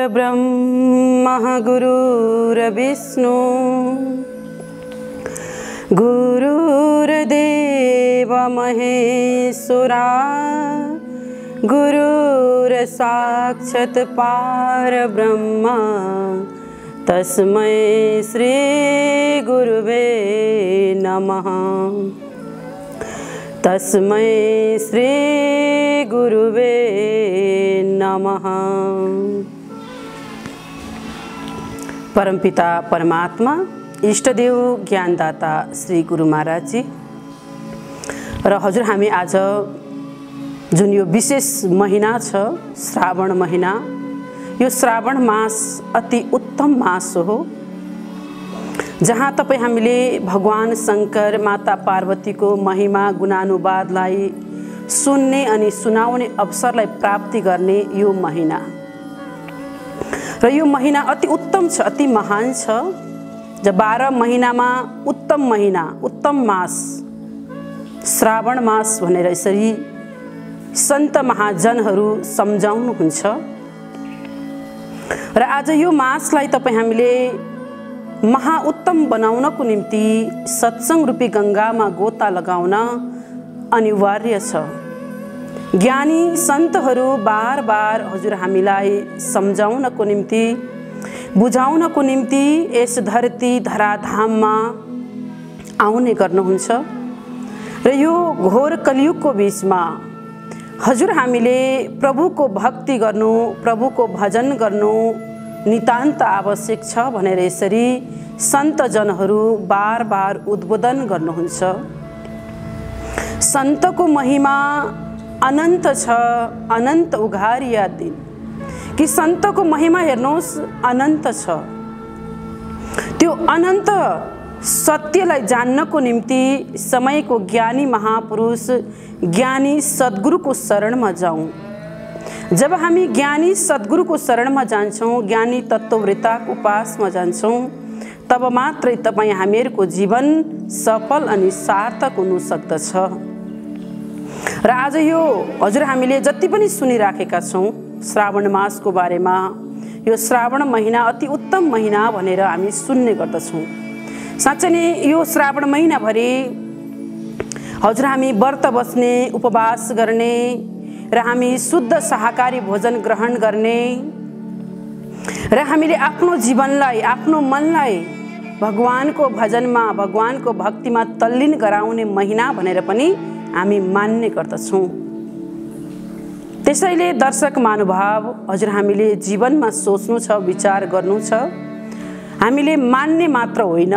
परब्रह्मः गुरुर्विष्णु गुरुर्देव महेश्वरा गुरुर्साक्षात् परब्रह्म तस्मै श्री गुरुवे नमः। तस्मै श्री गुरुवे नमः। परमपिता परमात्मा इष्टदेव ज्ञानदाता श्री गुरु महाराज जी र हजुर हामी आज जुन यो विशेष महिना छ श्रावण महिना, यो श्रावण मास अति उत्तम मास हो जहाँ तपाईँ हामीले भगवान शंकर माता पार्वती को महिमा गुणानुवादलाई सुन्ने अनि सुनाउने अवसरलाई प्राप्ति गर्ने यो महिना र यो महिना अति उत्तम छ, अति महान छ। जब 12 महिनामा उत्तम महिना, उत्तम मास श्रावण मास भनेर यसरी सन्त महाजनहरू सम्झाउनुहुन्छ र आज यो मासलाई तपाईँ हामीले महाउत्तम बनाउनको निम्ति सत्संग रूपी गंगामा गोता लगाउन अनिवार्य छ। ज्ञानी सन्तहरू बार बार हजुर हामीलाई सम्झाउनको निम्ति, बुझाउनको निम्ति यस धरती धराधाममा आउने गर्नुहुन्छ र यो घोर कलियुगको बीचमा हजुर हामीले प्रभुको भक्ति गर्नु, प्रभुको भजन गर्नु नितान्त आवश्यक छ भनेर यसरी सन्तजनहरू बार बार उद्बोधन गर्नुहुन्छ। सन्तको महिमा अनन्त छ, अनन्त उघारिया दिन कि सन्तको महिमा हेर्नुहोस् अनन्त छ। त्यो अनन्त सत्यलाई जान्नको निम्ति समयको ज्ञानी महापुरुष ज्ञानी सद्गुरुको शरणमा जाउँ। जब हामी ज्ञानी सद्गुरुको शरणमा जान्छौँ, ज्ञानी तत्त्ववेताको उपासमा जान्छौँ, तब मात्रै तपाईँ हामीहरूको जीवन सफल अनि सार्थक हुन सक्दछ। र आज यो हजुर हामीले जति पनि सुनिराखेका छौँ श्रावण मासको बारेमा, यो श्रावण महिना अति उत्तम महिना भनेर हामी सुन्ने गर्दछौँ। साँच्चै नै यो श्रावण महिनाभरि हजुर हामी व्रत बस्ने, उपवास गर्ने र हामी शुद्ध शाकाहारी भोजन ग्रहण गर्ने र हामीले आफ्नो जीवनलाई, आफ्नो मनलाई भगवानको भजनमा, भगवानको भक्तिमा तल्लीन गराउने महिना भनेर पनि हामी मान्ने गर्दछौँ। त्यसैले दर्शक महानुभाव, हजुर हामीले जीवनमा सोच्नु छ, विचार गर्नु छ। हामीले मान्ने मात्र होइन,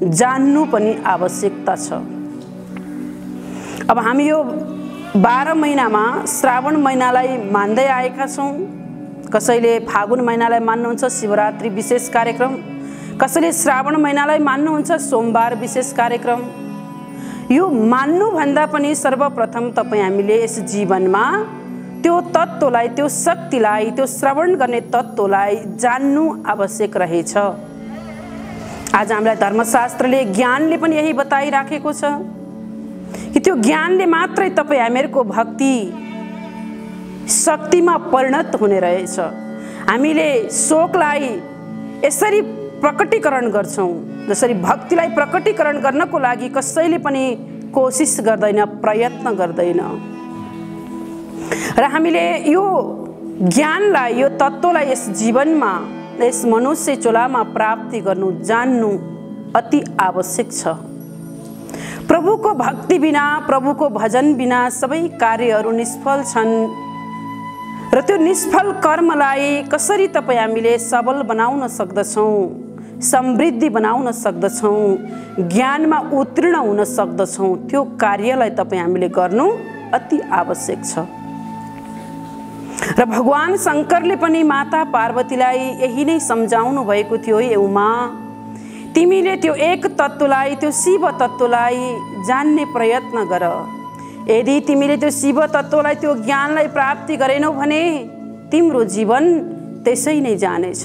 जान्नु पनि आवश्यकता छ। अब हामी यो 12 महिनामा श्रावण महिनालाई मान्दै आएका छौँ। कसैले फागुन महिनालाई मान्नुहुन्छ शिवरात्रि विशेष कार्यक्रम, कसैले श्रावण महिनालाई मान्नुहुन्छ सोमबार विशेष कार्यक्रम। यो मान्नुभन्दा पनि सर्वप्रथम तपाईँ हामीले यस जीवनमा त्यो तत्त्वलाई, त्यो शक्तिलाई, त्यो श्रवण गर्ने तत्त्वलाई जान्नु आवश्यक रहेछ। आज हामीलाई धर्मशास्त्रले, ज्ञानले पनि यही बताइराखेको छ कि त्यो ज्ञानले मात्रै तपाईँ हामीहरूको भक्ति शक्तिमा परिणत हुने रहेछ। हामीले शोकलाई यसरी प्रकटीकरण गर्छौँ जसरी भक्तिलाई प्रकटीकरण गर्नको लागि कसैले पनि कोसिस गर्दैन, प्रयत्न गर्दैन। र हामीले यो ज्ञानलाई, यो तत्त्वलाई यस जीवनमा, यस मनुष्य चोलामा प्राप्ति गर्नु, जान्नु अति आवश्यक छ। प्रभुको भक्ति बिना, प्रभुको भजन बिना सबै कार्यहरू निष्फल छन् र त्यो निष्फल कर्मलाई कसरी तपाईँ हामीले सबल बनाउन सक्दछौँ, समृद्धि बनाउन सक्दछौँ, ज्ञानमा उत्तीर्ण हुन सक्दछौँ, त्यो कार्यलाई तपाईँ हामीले गर्नु अति आवश्यक छ। र भगवान शंकरले पनि माता पार्वतीलाई यही नै सम्झाउनु भएको थियो, हे उमा, तिमीले त्यो एक तत्त्वलाई, त्यो शिव तत्त्वलाई जान्ने प्रयत्न गर। यदि तिमीले त्यो शिव तत्त्वलाई, त्यो ज्ञानलाई प्राप्ति गरेनौ भने तिम्रो जीवन त्यसै नै जानेछ।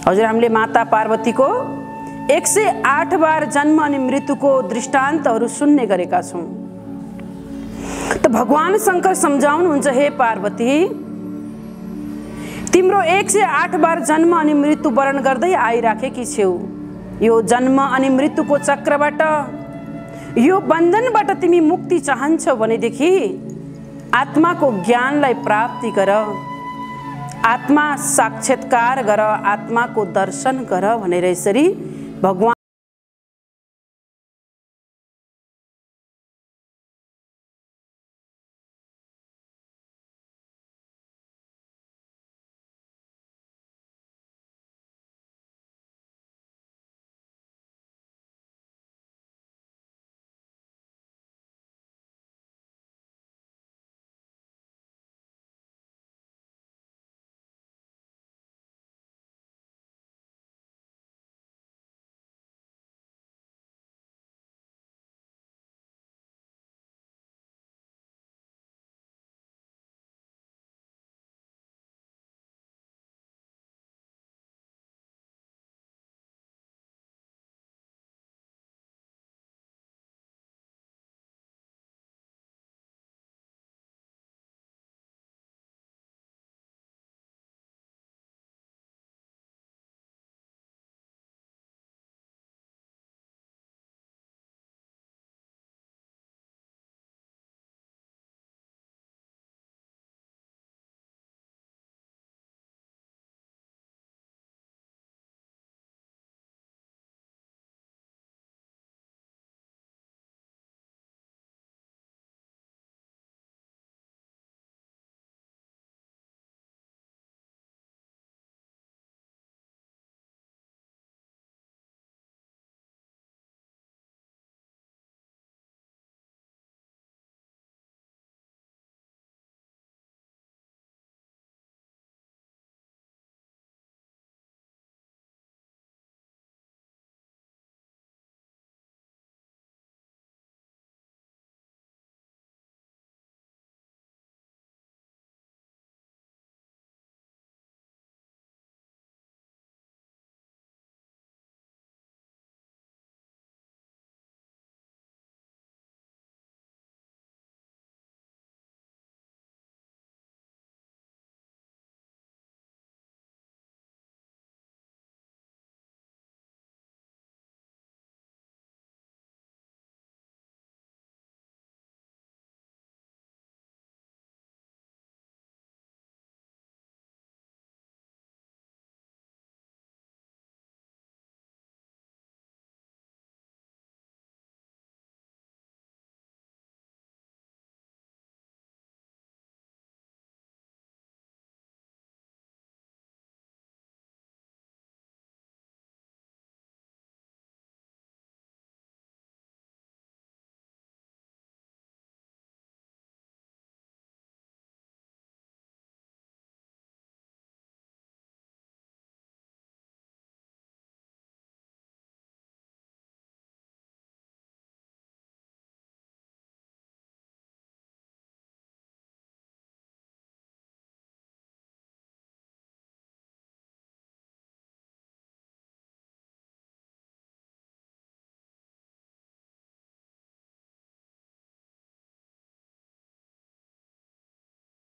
हजुर हामीले माता पार्वतीको 108 बार जन्म अनि मृत्युको दृष्टान्तहरू सुन्ने गरेका छौँ। त भगवान शंकर सम्झाउनुहुन्छ, हे पार्वती, तिम्रो 108 बार जन्म अनि मृत्युवरण गर्दै आइराखेकी छेउ। यो जन्म अनि मृत्युको चक्रबाट, यो बन्धनबाट तिमी मुक्ति चाहन्छौ भनेदेखि आत्माको ज्ञानलाई प्राप्ति गर, आत्मा साक्षात्कार गर, आत्माको दर्शन गर भनेर यसरी भगवान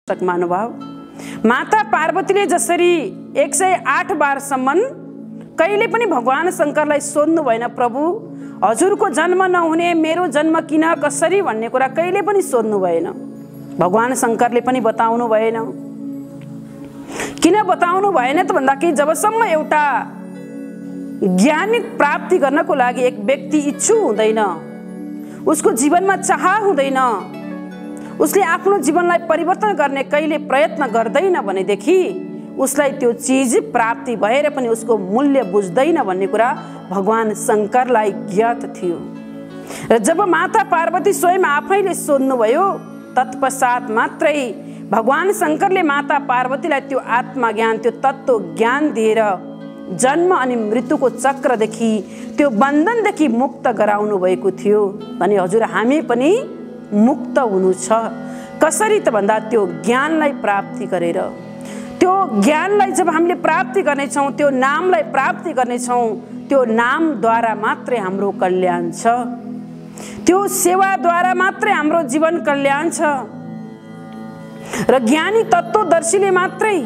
महानुभाव, माता पार्वतीले जसरी 108 बारसम्म कहिले पनि भगवान शङ्करलाई सोध्नु भएन, प्रभु हजुरको जन्म नहुने मेरो जन्म किन कसरी भन्ने कुरा कहिले पनि सोध्नु भएन। भगवान शङ्करले पनि बताउनु भएन। किन बताउनु भएन त भन्दाखेरि जबसम्म एउटा ज्ञान प्राप्ति गर्नको लागि एक व्यक्ति इच्छु हुँदैन, उसको जीवनमा चाह हुँदैन, उसले आफ्नो जीवनलाई परिवर्तन गर्ने कहिले प्रयत्न गर्दैन भनेदेखि उसलाई त्यो चीज प्राप्ति भएर पनि उसको मूल्य बुझ्दैन भन्ने कुरा भगवान शङ्करलाई ज्ञात थियो। र जब माता पार्वती स्वयं आफैले सोध्नुभयो तत्पश्चात मात्रै भगवान शङ्करले माता पार्वतीलाई त्यो आत्मज्ञान, त्यो तत्त्व ज्ञान दिएर जन्म अनि मृत्युको चक्रदेखि, त्यो बन्धनदेखि मुक्त गराउनु भएको थियो। भने हजुर हामी पनि मुक्त हुनु छ। कसरी त भन्दा त्यो ज्ञानलाई प्राप्ति गरेर, त्यो ज्ञानलाई जब हामीले प्राप्ति गर्नेछौँ, त्यो नामलाई प्राप्ति गर्नेछौँ, त्यो नामद्वारा मात्रै हाम्रो कल्याण छ, त्यो सेवाद्वारा मात्रै हाम्रो जीवन कल्याण छ। र ज्ञानी तत्त्वदर्शीले मात्रै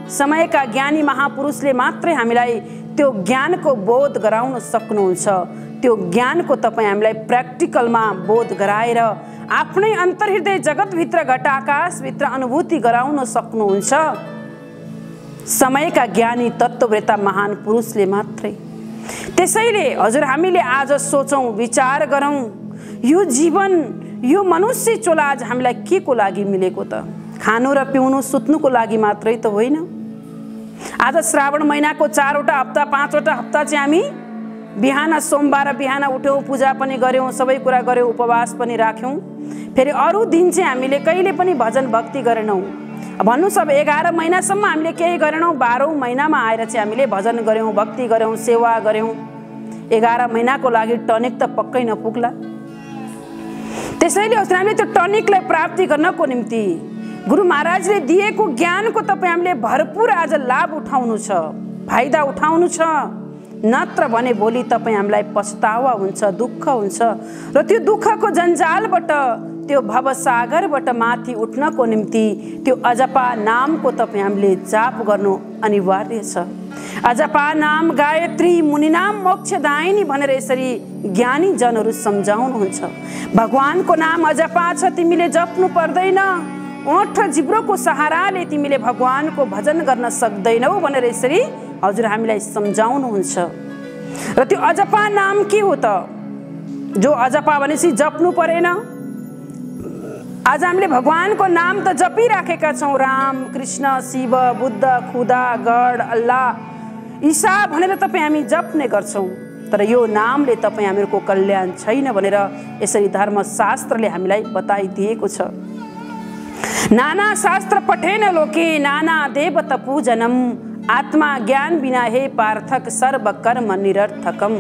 समयका ज्ञानी महापुरुषले मात्रै हामीलाई त्यो ज्ञानको बोध गराउन सक्नुहुन्छ। त्यो ज्ञानको तपाईँ हामीलाई प्र्याक्टिकलमा बोध गराएर आफ्नै अन्तर्हृदय जगतभित्र घटाकाशभित्र अनुभूति गराउन सक्नुहुन्छ समयका ज्ञानी तत्त्ववेत्ता महान पुरुषले मात्रै। त्यसैले हजुर हामीले आज सोचौँ, विचार गरौँ, यो जीवन, यो मनुष्य चोला आज हामीलाई के को लागि मिलेको त? खानु र पिउनु सुत्नुको लागि मात्रै त होइन। आज श्रावण महिनाको 4वटा हप्ता 5वटा हप्ता चाहिँ हामी बिहान सोमबार बिहान उठ्यौँ, पूजा पनि गऱ्यौँ, सबै कुरा गऱ्यौँ, उपवास पनि राख्यौँ। फेरि अरू दिन चाहिँ हामीले कहिले पनि भजन भक्ति गरेनौँ। भन्नुहोस् अब 11 महिनासम्म हामीले केही गरेनौँ, 12औं महिनामा आएर चाहिँ हामीले भजन गऱ्यौँ, भक्ति गऱ्यौँ, सेवा गऱ्यौँ। 11 महिनाको लागि टनिक त पक्कै नपुग्ला। त्यसैले हामीले त्यो टनिकलाई प्राप्ति गर्नको निम्ति गुरु महाराजले दिएको ज्ञानको तपाईँ हामीले भरपूर आज लाभ उठाउनु छ, फाइदा उठाउनु छ। नत्र भने भोलि तपाईँ हामीलाई पछतावा हुन्छ, दुःख हुन्छ र त्यो दुःखको जन्जालबाट, त्यो भवसागरबाट माथि उठ्नको निम्ति त्यो अजपा नामको तपाईँ हामीले जाप गर्नु अनिवार्य छ। अजपा नाम गायत्री मुनिनाम मोक्षदायिनी भनेर यसरी ज्ञानी जनहरू सम्झाउनुहुन्छ। भगवानको नाम अजपा छ, तिमीले जप्नु पर्दैन। ओठ जिब्रोको सहाराले तिमीले भगवानको भजन गर्न सक्दैनौ भनेर यसरी हजुर हामीलाई सम्झाउनुहुन्छ। र त्यो अजपा नाम के हो त? जो अजपा भनेपछि जप्नु परेन। आज हामीले भगवानको नाम त जपिराखेका छौँ, राम, कृष्ण, शिव, बुद्ध, खुदा, गड, अल्लाह, ईसा भनेर तपाईँ हामी जप्ने गर्छौँ। तर यो नामले तपाईँ हामीहरूको कल्याण छैन भनेर यसरी धर्मशास्त्रले हामीलाई बताइदिएको छ। नाना शास्त्र पठेन लोके नाना देवत पूजनम आत्मा ज्ञान बिना हे पार्थक सर्व कर्म निरर्थकम।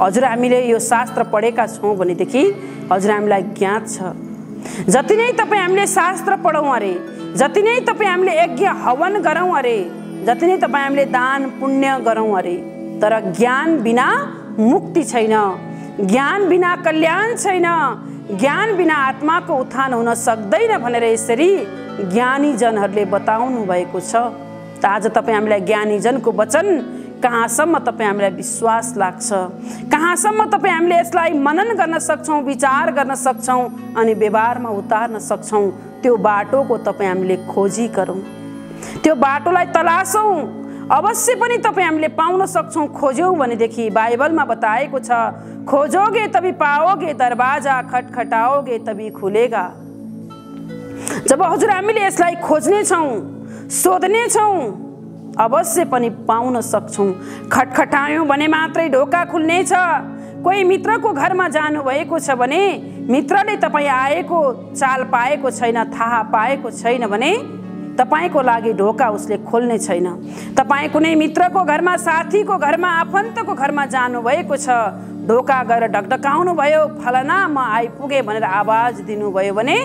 हजुर हामीले यो शास्त्र पढेका छौँ भनेदेखि हजुर हामीलाई ज्ञात छ। जति नै तपाईँ हामीले शास्त्र पढौँ अरे, जति नै तपाईँ हामीले यज्ञ हवन गरौँ अरे, जति नै तपाईँ हामीले दान पुण्य गरौँ अरे, तर ज्ञान बिना मुक्ति छैन, ज्ञान बिना कल्याण छैन, ज्ञान बिना आत्माको उत्थान हुन सक्दैन भनेर यसरी ज्ञानी जनहरूले बताउनु भएको छ। त आज तपाईँ हामीलाई ज्ञानी जनको वचन कहाँसम्म तपाईँ हामीलाई विश्वास लाग्छ, कहाँसम्म तपाईँ हामीले यसलाई मनन गर्न सक्छौँ, विचार गर्न सक्छौँ अनि व्यवहारमा उतार्न सक्छौँ, त्यो बाटोको तपाईँ हामीले खोजी गरौँ, त्यो बाटोलाई तलासौँ। अवश्य पनि तपाईँ हामीले पाउन सक्छौँ खोज्यौँ भनेदेखि। बाइबलमा बताएको छ, खोजोगे तभी पाओगे, दरवाजा खटखटाओगे तभी खुलेगा। जब हजुर हामीले यसलाई खोज्ने छौँ, सोध्ने छौँ, अवश्य पनि पाउन सक्छौँ। खटखटायौँ भने मात्रै ढोका खुल्नेछ। कोही मित्रको घरमा जानुभएको छ भने मित्रले तपाईँ आएको चाल पाएको छैन, थाहा पाएको छैन भने तपाईको लागि ढोका उसले खोल्ने छैन। तपाईँ कुनै मित्रको घरमा, साथीको घरमा, आफन्तको घरमा जानुभएको छ, ढोका गएर ढकढकाउनु भयो, फलाना म आइपुगे भनेर आवाज दिनुभयो भने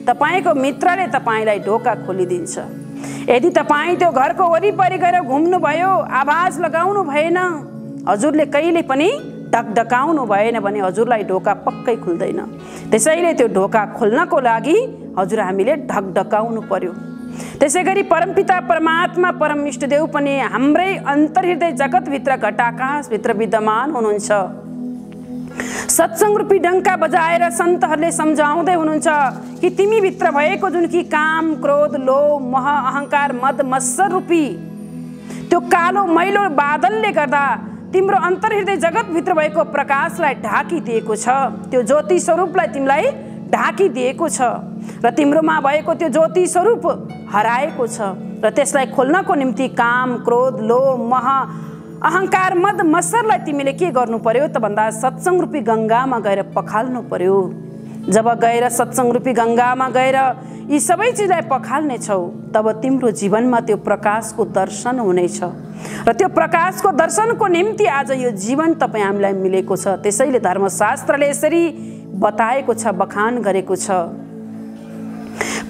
तपाईको मित्रले तपाईलाई ढोका खोलिदिन्छ। यदि तपाईँ त्यो घरको वरिपरि गएर घुम्नुभयो, आवाज लगाउनु भएन, हजुरले कहिले पनि ढकढकाउनु भएन भने हजुरलाई ढोका पक्कै खुल्दैन। त्यसैले त्यो ढोका खोल्नको लागि हजुर हामीले ढकढकाउनु पर्यो। त्यसैगरी परमपिता परमात्मा परम इष्टदेव पनि हाम्रै अन्तर्हृदय जगतभित्र घटाकाशभित्र विद्यमान हुनुहुन्छ। सत्संग रूपी डङ्का बजाएर सन्तहरूले सम्झाउँदै हुनुहुन्छ कि तिमीभित्र भएको जुन कि काम, क्रोध, लोभ, मोह, अहङ्कार, मद, मत्सर रूपी त्यो कालो मैलो बादलले गर्दा तिम्रो अन्तर्हृदय जगतभित्र भएको प्रकाशलाई ढाकिदिएको छ, त्यो ज्योति स्वरूपलाई तिमीलाई ढाकिदिएको छ र तिम्रोमा भएको त्यो ज्योति स्वरूप हराएको छ र त्यसलाई खोल्नको निम्ति काम, क्रोध, लोभ, मोह, अहङ्कार, मद, मत्सरलाई तिमीले के गर्नु पर्यो त भन्दा सत्संग रूपी गङ्गामा गएर पखाल्नु पर्यो। जब गएर सत्संग रूपी गङ्गामा गएर यी सबै चिजलाई पखाल्ने छौ तब तिम्रो जीवनमा त्यो प्रकाशको दर्शन हुनेछ र त्यो प्रकाशको दर्शनको निम्ति आज यो जीवन तपाईँ हामीलाई मिलेको छ। त्यसैले धर्मशास्त्रले यसरी बताएको छ, बखान गरेको छ,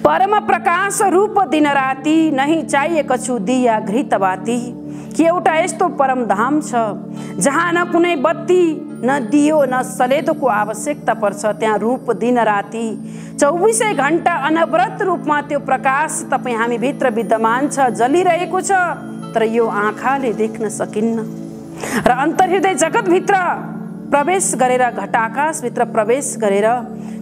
परम प्रकाश रूप दिन राति नहीं चाहिए कछु दिया घृत बाती। कि एउटा यस्तो परम धाम छ जहाँ न कुनै बत्ती न दियो न सलेदोको आवश्यकता पर्छ। त्यहाँ रूप दिन राति 24 घण्टा अनवरत रूपमा त्यो प्रकाश तपाईँ हामी भित्र विद्यमान छ, जलिरहेको छ, तर यो आँखाले देख्न सकिन्न। र अन्तर्हृदय जगतभित्र प्रवेश गरेर, घटाकाशभित्र प्रवेश गरेर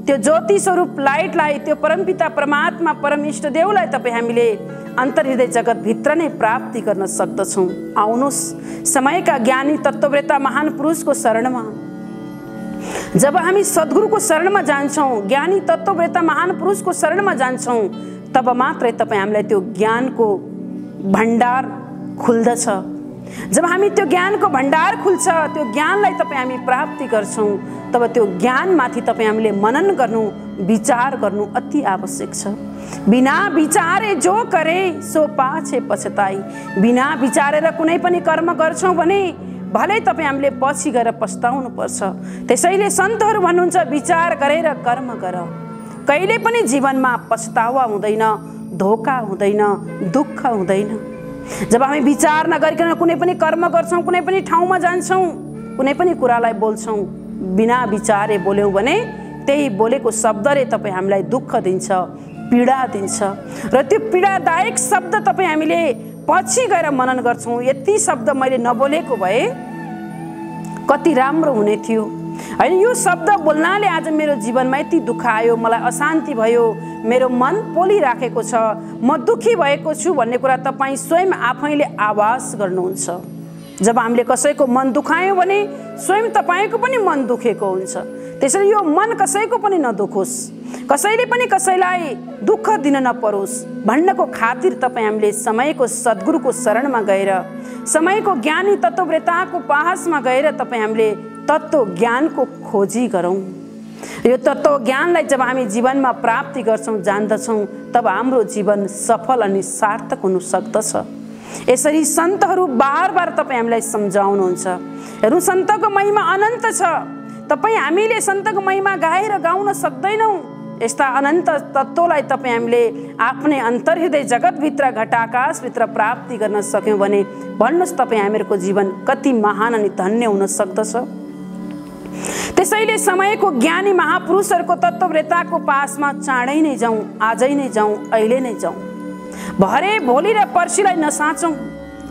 त्यो ज्योति स्वरूप लाइटलाई, त्यो परमपिता परमात्मा परम इष्टदेवलाई तपाईँ हामीले अन्तर्हृदय जगतभित्र नै प्राप्ति गर्न सक्दछौँ। आउनुहोस् समयका ज्ञानी तत्त्ववेत्ता महान पुरुषको शरणमा। जब हामी सद्गुरुको शरणमा जान्छौँ, ज्ञानी तत्त्ववेत्ता महान पुरुषको शरणमा जान्छौँ, तब मात्रै तपाईँ हामीलाई त्यो ज्ञानको भण्डार खुल्दछ। जब हामी त्यो ज्ञानको भण्डार खुल्छ, त्यो ज्ञानलाई तपाईँ हामी प्राप्ति गर्छौँ, तब त्यो ज्ञानमाथि तपाईँ हामीले मनन गर्नु, विचार गर्नु अति आवश्यक छ। बिना विचारे जो करे सो पाछे पछताई। बिना विचारेर कुनै पनि कर्म गर्छौँ भने भलै तपाईँ हामीले पछि गएर पछताउनु पर्छ। त्यसैले सन्तहरू भन्नुहुन्छ विचार गरेर कर्म गर। कहिले पनि जीवनमा पछतावा हुँदैन, धोका हुँदैन, दुःख हुँदैन। जब हामी विचार नगरिकन कुनै पनि कर्म गर्छौँ, कुनै पनि ठाउँमा जान्छौँ, कुनै पनि कुरालाई बोल्छौँ, बिना विचारे बोल्यौँ भने त्यही बोलेको शब्दले तपाईँ हामीलाई दुःख दिन्छ, पीडा दिन्छ। र त्यो पीडादायक शब्द तपाईँ हामीले पछि गएर मनन गर्छौँ, यति शब्द मैले नबोलेको भए कति राम्रो हुने थियो, होइन यो शब्द बोल्नाले आज मेरो जीवनमा यति दुःख आयो, मलाई अशान्ति भयो, मेरो मन पोलिराखेको छ, म दुःखी भएको छु भन्ने कुरा तपाईँ स्वयं आफैले आवाज गर्नुहुन्छ। जब हामीले कसैको मन दुखायौँ भने स्वयं तपाईँको पनि मन दुखेको हुन्छ। त्यसैले यो मन कसैको पनि नदुखोस्, कसैले पनि कसैलाई दुःख दिन नपरोस् भन्नको खातिर तपाईँ हामीले समयको सद्गुरुको शरणमा गएर, समयको ज्ञानी तत्त्ववेत्ताको पासमा गएर तपाईँ हामीले तत्त्व ज्ञानको खोजी गरौँ। यो तत्त्व ज्ञानलाई जब हामी जीवनमा प्राप्ति गर्छौँ, जान्दछौँ, तब हाम्रो जीवन सफल अनि सार्थक हुन सक्दछ। यसरी सन्तहरू बार बार तपाईँ हामीलाई सम्झाउनुहुन्छ। हेर्नु सन्तको महिमा अनन्त छ। तपाईँ हामीले सन्तको महिमा गाएर गाउन सक्दैनौँ। यस्ता अनन्त तत्त्वलाई तपाईँ हामीले आफ्नै अन्तर्हृदय जगतभित्र, घटाकाशभित्र प्राप्ति गर्न सक्यौँ भने भन्नुहोस् तपाईँ हामीहरूको जीवन कति महान अनि धन्य हुन सक्दछ। त्यसैले समयको ज्ञानी महापुरुषहरूको तत्त्ववेत्ताको पासमा चाँडै नै जाउँ, आजै नै जाउँ, अहिले नै जाउँ। भरे भोलि र पर्सिलाई नसाचौँ।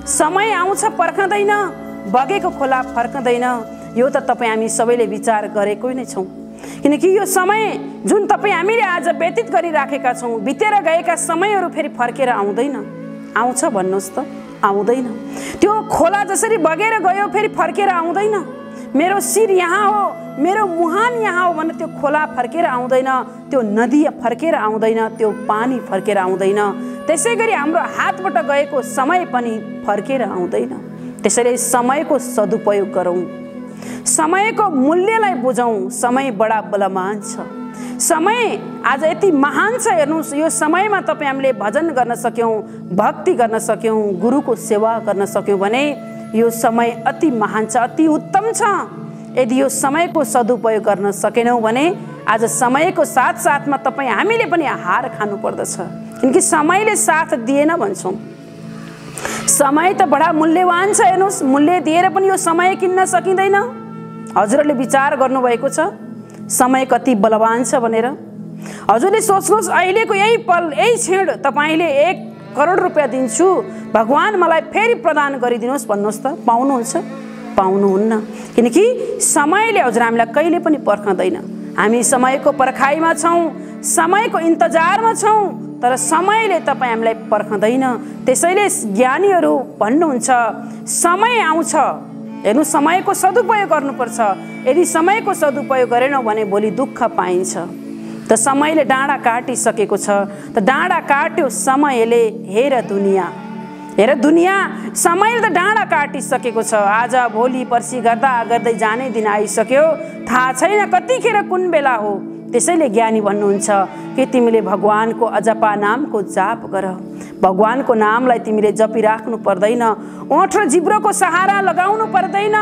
समय आउँछ पर्खँदैन, बगेको खोला फर्कँदैन। यो त तपाईँ हामी सबैले विचार गरेकै नै छौँ। किनकि यो समय जुन तपाईँ हामीले आज व्यतीत गरिराखेका छौँ, बितेर गएका समयहरू फेरि फर्केर आउँदैन। आउँछ भन्नुहोस् त? आउँदैन। त्यो खोला जसरी बगेर गयो फेरि फर्केर आउँदैन। मेरो शिर यहाँ हो, मेरो मुहान यहाँ हो भने त्यो खोला फर्केर आउँदैन, त्यो नदी फर्केर आउँदैन, त्यो पानी फर्केर आउँदैन। त्यसै गरी हाम्रो हातबाट गएको समय पनि फर्केर आउँदैन। त्यसैले समयको सदुपयोग गरौँ, समयको मूल्यलाई बुझौँ। समय बडा बलवान छ। समय आज यति महान छ। हेर्नुहोस् यो समयमा तपाईँ हामीले भजन गर्न सक्यौँ, भक्ति गर्न सक्यौँ, गुरुको सेवा गर्न सक्यौँ भने यो समय अति महान छ, अति उत्तम छ। यदि यो समयको सदुपयोग गर्न सकेनौँ भने आज समयको साथसाथमा तपाईँ हामीले पनि हार खानु पर्दछ। किनकि समयले साथ दिएन भन्छौँ। समय त बडा मूल्यवान छ। हेर्नुहोस् मूल्य दिएर पनि यो समय किन्न सकिँदैन। हजुरहरूले विचार गर्नुभएको छ समय कति बलवान छ भनेर? हजुरले सोच्नुहोस् अहिलेको यही पल, यही क्षण तपाईँले 1 करोड रुपियाँ दिन्छु, भगवान मलाई फेरि प्रदान गरिदिनुहोस् भन्नुहोस् त, पाउनुहुन्छ? पाउनुहुन्न। किनकि समयले हजुर हामीलाई कहिले पनि पर्खँदैन। हामी समयको पर्खाइमा छौँ, समयको इन्तजारमा छौँ, तर समयले तपाईँ हामीलाई पर्खँदैन। त्यसैले ज्ञानीहरू भन्नुहुन्छ समय आउँछ। हेर्नु समयको सदुपयोग गर्नुपर्छ। यदि समयको सदुपयोग गरेनौँ भने भोलि दुःख पाइन्छ। त समयले डाँडा काटिसकेको छ, त डाँडा काट्यो समयले। हेर दुनियाँ, हेर दुनियाँ, समयले त डाँडा काटिसकेको छ। आज भोलि पर्सि गर्दा गर्दै जाने दिन आइसक्यो, थाहा छैन कतिखेर कुन बेला हो। त्यसैले ज्ञानी भन्नुहुन्छ कि तिमीले भगवानको अजपा नामको जाप गर। भगवानको नामलाई तिमीले जपिराख्नु पर्दैन, ओठ र जिब्रोको सहारा लगाउनु पर्दैन।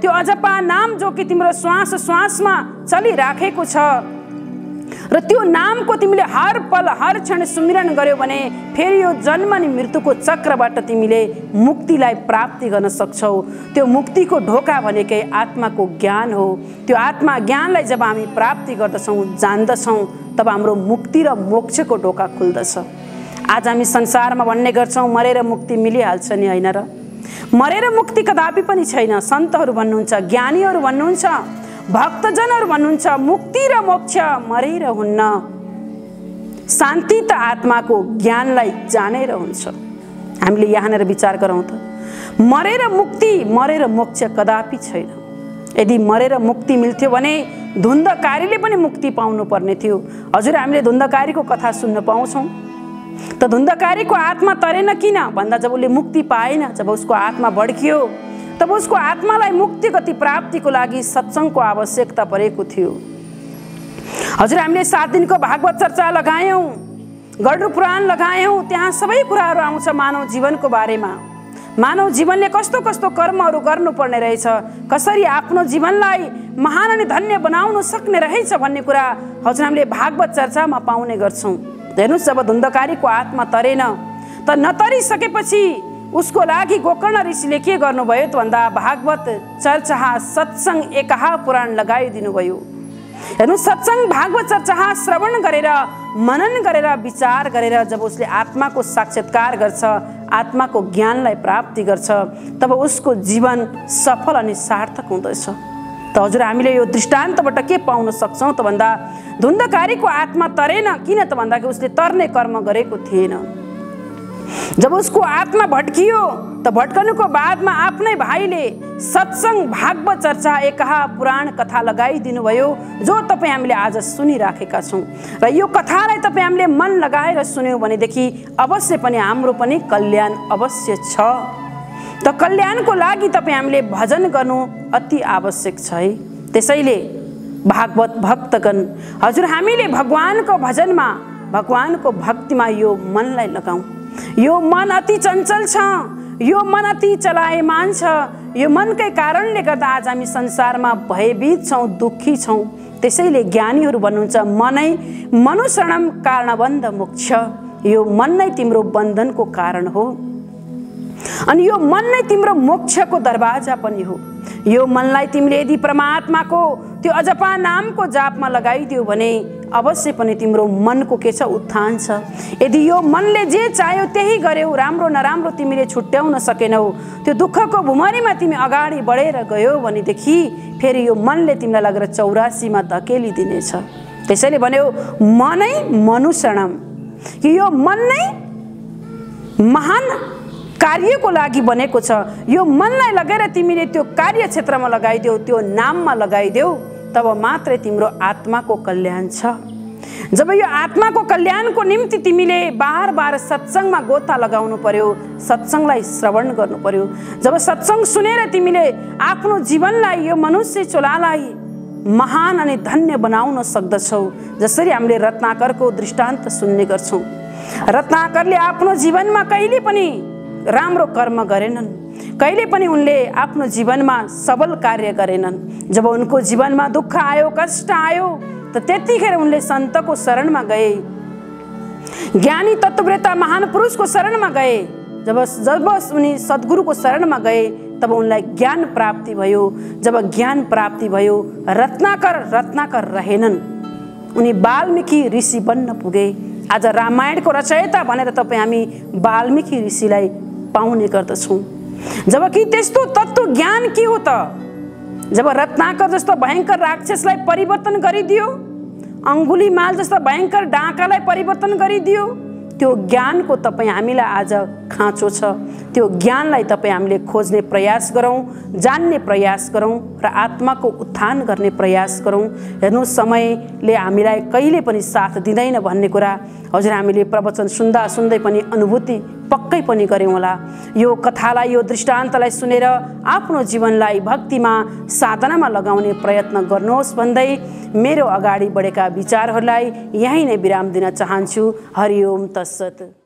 त्यो अजपा नाम जो कि तिम्रो श्वास श्वासमा चलिराखेको छ र र त्यो नामको तिमीले हर पल हर क्षण सुमिरन गर्यौ भने फेरि यो जन्म अनि मृत्युको चक्रबाट तिमीले मुक्तिलाई प्राप्ति गर्न सक्छौ। त्यो मुक्तिको ढोका भनेकै आत्माको ज्ञान हो। त्यो आत्मा ज्ञानलाई जब हामी प्राप्ति गर्दछौँ, जान्दछौँ, तब हाम्रो मुक्ति र मोक्षको ढोका खुल्दछ। आज हामी संसारमा भन्ने गर्छौँ मरेर मुक्ति मिलिहाल्छ नि, होइन र? मरेर मुक्ति कदापि पनि छैन। सन्तहरू भन्नुहुन्छ, ज्ञानीहरू भन्नुहुन्छ, भक्तजनहरू भन्नुहुन्छ मुक्ति र मोक्ष मरेर हुन्न, शान्ति त आत्माको ज्ञानलाई जानेर हुन्छ। हामीले यहाँनिर विचार गरौँ त, मरेर मुक्ति मरेर मोक्ष कदापि छैन। यदि मरेर मुक्ति मिल्थ्यो भने धुन्धकारीले पनि मुक्ति पाउनु पर्ने थियो। हजुर, हामीले धुन्धकारीको कथा सुन्न पाउँछौँ। त धुन्धकारीको आत्मा तरेन किन भन्दा जब उसले मुक्ति पाएन, जब उसको आत्मा भड्कियो, तब उसको आत्मालाई मुक्ति गति प्राप्तिको लागि सत्सङ्गको आवश्यकता परेको थियो। हजुर, हामीले 7 दिनको भागवत चर्चा लगायौँ, गरुड पुराण लगायौँ। त्यहाँ सबै कुराहरू आउँछ मानव जीवनको बारेमा। मानव जीवनले कस्तो कस्तो कर्महरू गर्नुपर्ने रहेछ, कसरी आफ्नो जीवनलाई महान अनि धन्य बनाउन सक्ने रहेछ भन्ने कुरा हजुर हामीले भागवत चर्चामा पाउने गर्छौँ। हेर्नुहोस्, जब धुन्धकारीको आत्मा तरेन, त नतरिसकेपछि उसको लागि गोकर्ण ऋषिले के गर्नुभयो त भन्दा भागवत चर्चा सत्सङ्ग एकहा पुराण लगाइदिनु भयो। हेर्नु, सत्सङ्ग भागवत चर्चा श्रवण गरेर मनन गरेर विचार गरेर जब उसले आत्माको साक्षात्कार गर्छ, आत्माको ज्ञानलाई प्राप्ति गर्छ, तब उसको जीवन सफल अनि सार्थक हुँदछ। त हजुर, हामीले यो दृष्टान्तबाट के पाउन सक्छौँ त भन्दा धुन्धकारीको आत्मा तरेन किन त भन्दाखेरि उसले तर्ने कर्म गरेको थिएन। जब उसको आत्मा भड्कियो त भड्कनुको बादमा आफ्नै भाइले सत्सङ्ग भागवत चर्चा एकहा पुराण कथा लगाइदिनु भयो, जो तपाईँ हामीले आज सुनिराखेका छौँ। र यो कथालाई तपाईँ हामीले मन लगाएर सुन्यौँ भनेदेखि अवश्य पनि हाम्रो पनि कल्याण अवश्य छ। त कल्याणको लागि तपाईँ हामीले भजन गर्नु अति आवश्यक छ है। त्यसैले भागवत भक्तगण, हजुर हामीले भगवानको भजनमा, भगवानको भक्तिमा यो मनलाई लगाऊँ। यो मन अति चञ्चल छ, यो मन अति चलायमान छ। यो मनकै कारणले गर्दा आज हामी संसारमा भयभीत छौँ, दुःखी छौँ। त्यसैले ज्ञानीहरू भन्नुहुन्छ मनै मनुशरणम कारणबन्ध मोक्ष। यो मन नै तिम्रो बन्धनको कारण हो अनि यो मन नै तिम्रो मोक्षको दरवाजा पनि हो। यो मनलाई तिमीले यदि परमात्माको त्यो अजपा नामको जापमा लगाइदियो भने अवश्य पनि तिम्रो मनको के छ, उत्थान छ। यदि यो मनले जे चाह्यो त्यही गर्यौ, राम्रो नराम्रो तिमीले छुट्याउन सकेनौ, त्यो दुःखको भुमरीमा तिमी अगाडि बढेर गयो भनेदेखि फेरि यो मनले तिमीलाई लगेर 84मा धकेलिदिनेछ। त्यसैले भन्यो मनै मनुशरणम, कि यो मन नै महान कार्यको लागि बनेको छ। यो मनलाई लगेर तिमीले त्यो कार्य क्षेत्रमा लगाइदेऊ, त्यो नाममा लगाइदेऊ, तब मात्रै तिम्रो आत्माको कल्याण छ। जब यो आत्माको कल्याणको निम्ति तिमीले बार बार सत्सङ्गमा गोता लगाउनु पर्यो, सत्सङ्गलाई श्रवण गर्नु पर्यो। जब सत्सङ्ग सुनेर तिमीले आफ्नो जीवनलाई, यो मनुष्य चोलालाई महान अनि धन्य बनाउन सक्दछौ। जसरी हामीले रत्नाकरको दृष्टान्त सुन्ने गर्छौँ। रत्नाकरले आफ्नो जीवनमा कहिले पनि राम्रो कर्म गरेनन्, कहिले पनि उनले आफ्नो जीवनमा सबल कार्य गरेनन्। जब उनको जीवनमा दुःख आयो, कष्ट आयो, त त्यतिखेर उनले सन्तको शरणमा गए, ज्ञानी तत्त्ववेता महान पुरुषको शरणमा गए। जब उनी सद्गुरुको शरणमा गए तब उनलाई ज्ञान प्राप्ति भयो। जब ज्ञान प्राप्ति भयो, रत्नाकर रहेनन्, उनी वाल्मीकि ऋषि बन्न पुगे। आज रामायणको रचयिता भनेर तपाईँ हामी वाल्मीकि ऋषिलाई पाउने गर्दछौँ। जबकि त्यस्तो तत्त्व ज्ञान के हो त? जब रत्नाकर जस्तो भयङ्कर राक्षसलाई परिवर्तन गरिदियो, अङ्गुलीमाल जस्तो भयङ्कर डाँकालाई परिवर्तन गरिदियो, त्यो ज्ञानको तपाईँ हामीलाई आज खाँचो छ। त्यो ज्ञानलाई तपाईँ हामीले खोज्ने प्रयास गरौँ, जान्ने प्रयास गरौँ र आत्माको उत्थान गर्ने प्रयास गरौँ। हेर्नु, समयले हामीलाई कहिले पनि साथ दिँदैन भन्ने कुरा हजुर हामीले प्रवचन सुन्दा सुन्दै पनि अनुभूति पक्कै पनि गऱ्यौँ होला। यो कथालाई, यो दृष्टान्तलाई सुनेर आफ्नो जीवनलाई भक्तिमा, साधनामा लगाउने प्रयत्न गर्नुहोस् भन्दै मेरो अगाडि बढेका विचारहरूलाई यहीँ नै विराम दिन चाहन्छु। हरि ओम तत्सत।